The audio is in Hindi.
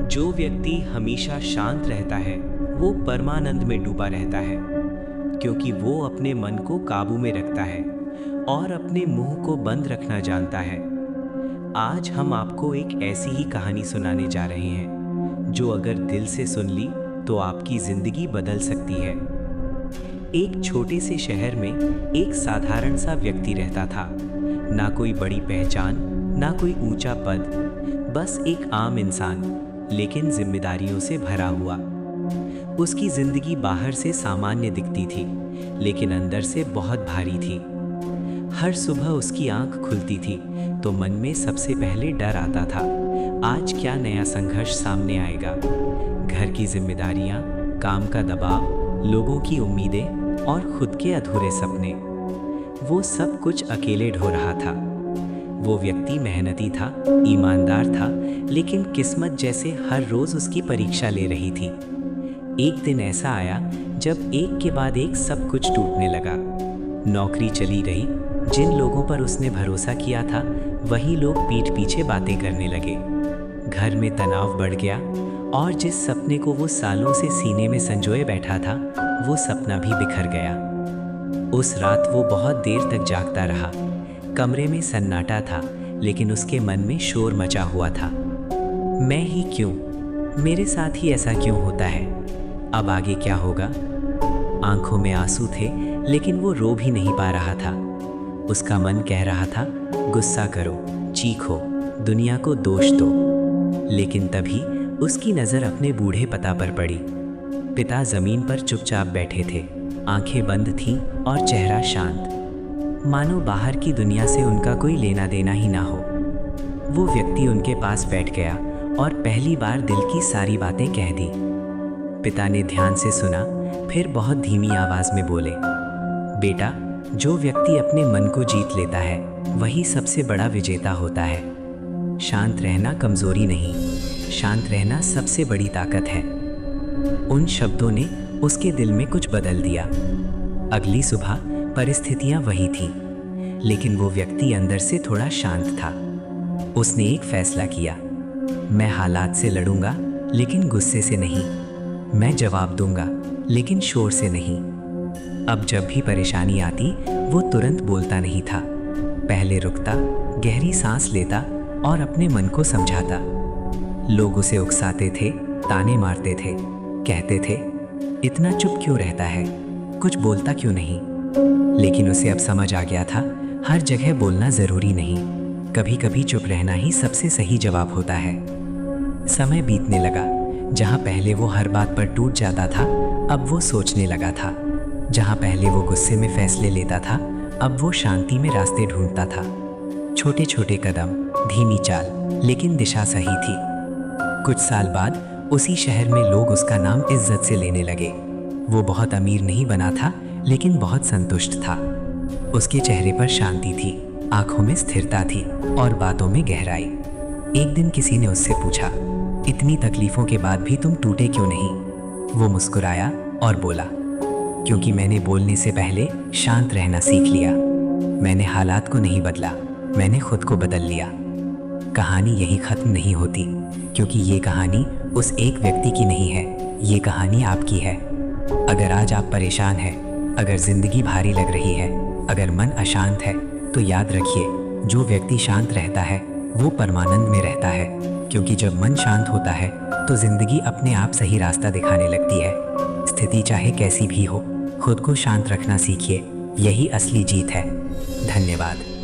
जो व्यक्ति हमेशा शांत रहता है वो परमानंद में डूबा रहता है, क्योंकि वो अपने मन को काबू में रखता है और अपने मुंह को बंद रखना जानता है। आज हम आपको एक ऐसी ही कहानी सुनाने जा रहे हैं जो अगर दिल से सुन ली तो आपकी जिंदगी बदल सकती है। एक छोटे से शहर में एक साधारण सा व्यक्ति रहता था। ना कोई बड़ी पहचान, ना कोई ऊंचा पद, बस एक आम इंसान, लेकिन जिम्मेदारियों से भरा हुआ। उसकी जिंदगी बाहर से सामान्य दिखती थी, लेकिन अंदर से बहुत भारी थी। हर सुबह उसकी आंख खुलती थी तो मन में सबसे पहले डर आता था, आज क्या नया संघर्ष सामने आएगा। घर की जिम्मेदारियां, काम का दबाव, लोगों की उम्मीदें और खुद के अधूरे सपने, वो सब कुछ अकेले ढो रहा था। वो व्यक्ति मेहनती था, ईमानदार था, लेकिन किस्मत जैसे हर रोज उसकी परीक्षा ले रही थी। एक दिन ऐसा आया जब एक के बाद एक सब कुछ टूटने लगा। नौकरी चली रही, जिन लोगों पर उसने भरोसा किया था वही लोग पीठ पीछे बातें करने लगे। घर में तनाव बढ़ गया और जिस सपने को वो सालों से सीने में संजोए बैठा था वो सपना भी बिखर गया। उस रात वो बहुत देर तक जागता रहा। कमरे में सन्नाटा था, लेकिन उसके मन में शोर मचा हुआ था। मैं ही क्यों, मेरे साथ ही ऐसा क्यों होता है, अब आगे क्या होगा। आंखों में आंसू थे, लेकिन वो रो भी नहीं पा रहा था। उसका मन कह रहा था, गुस्सा करो, चीखो, दुनिया को दोष दो। लेकिन तभी उसकी नज़र अपने बूढ़े पिता पर पड़ी। पिता जमीन पर चुपचाप बैठे थे, आंखें बंद थीं और चेहरा शांत, मानो बाहर की दुनिया से उनका कोई लेना देना ही ना हो। वो व्यक्ति उनके पास बैठ गया और पहली बार दिल की सारी बातें कह दी। पिता ने ध्यान से सुना, फिर बहुत धीमी आवाज में बोले, बेटा, जो व्यक्ति अपने मन को जीत लेता है वही सबसे बड़ा विजेता होता है। शांत रहना कमजोरी नहीं, शांत रहना सबसे बड़ी ताकत है। उन शब्दों ने उसके दिल में कुछ बदल दिया। अगली सुबह परिस्थितियां वही थीं, लेकिन वो व्यक्ति अंदर से थोड़ा शांत था। उसने एक फैसला किया, मैं हालात से लड़ूंगा लेकिन गुस्से से नहीं, मैं जवाब दूंगा लेकिन शोर से नहीं। अब जब भी परेशानी आती वो तुरंत बोलता नहीं था, पहले रुकता, गहरी सांस लेता और अपने मन को समझाता। लोग उसे उकसाते थे, ताने मारते थे, कहते थे, इतना चुप क्यों रहता है, कुछ बोलता क्यों नहीं। लेकिन उसे अब समझ आ गया था, हर जगह बोलना जरूरी नहीं, कभी कभी चुप रहना ही सबसे सही जवाब होता है। समय बीतने लगा, जहाँ पहले वो हर बात पर टूट जाता था अब वो सोचने लगा था। जहाँ पहले वो गुस्से में फैसले लेता था अब वो शांति में रास्ते ढूंढता था। छोटे छोटे कदम, धीमी चाल, लेकिन दिशा सही थी। कुछ साल बाद उसी शहर में लोग उसका नाम इज्जत से लेने लगे। वो बहुत अमीर नहीं बना था, लेकिन बहुत संतुष्ट था। उसके चेहरे पर शांति थी, आंखों में स्थिरता थी और बातों में गहराई। एक दिन किसी ने उससे पूछा, इतनी तकलीफों के बाद भी तुम टूटे क्यों नहीं। वो मुस्कुराया और बोला, क्योंकि मैंने बोलने से पहले शांत रहना सीख लिया। मैंने हालात को नहीं बदला, मैंने खुद को बदल लिया। कहानी यही खत्म नहीं होती, क्योंकि ये कहानी उस एक व्यक्ति की नहीं है, ये कहानी आपकी है। अगर आज आप परेशान हैं, अगर जिंदगी भारी लग रही है, अगर मन अशांत है, तो याद रखिए, जो व्यक्ति शांत रहता है वो परमानंद में रहता है। क्योंकि जब मन शांत होता है तो जिंदगी अपने आप सही रास्ता दिखाने लगती है। स्थिति चाहे कैसी भी हो, खुद को शांत रखना सीखिए, यही असली जीत है। धन्यवाद।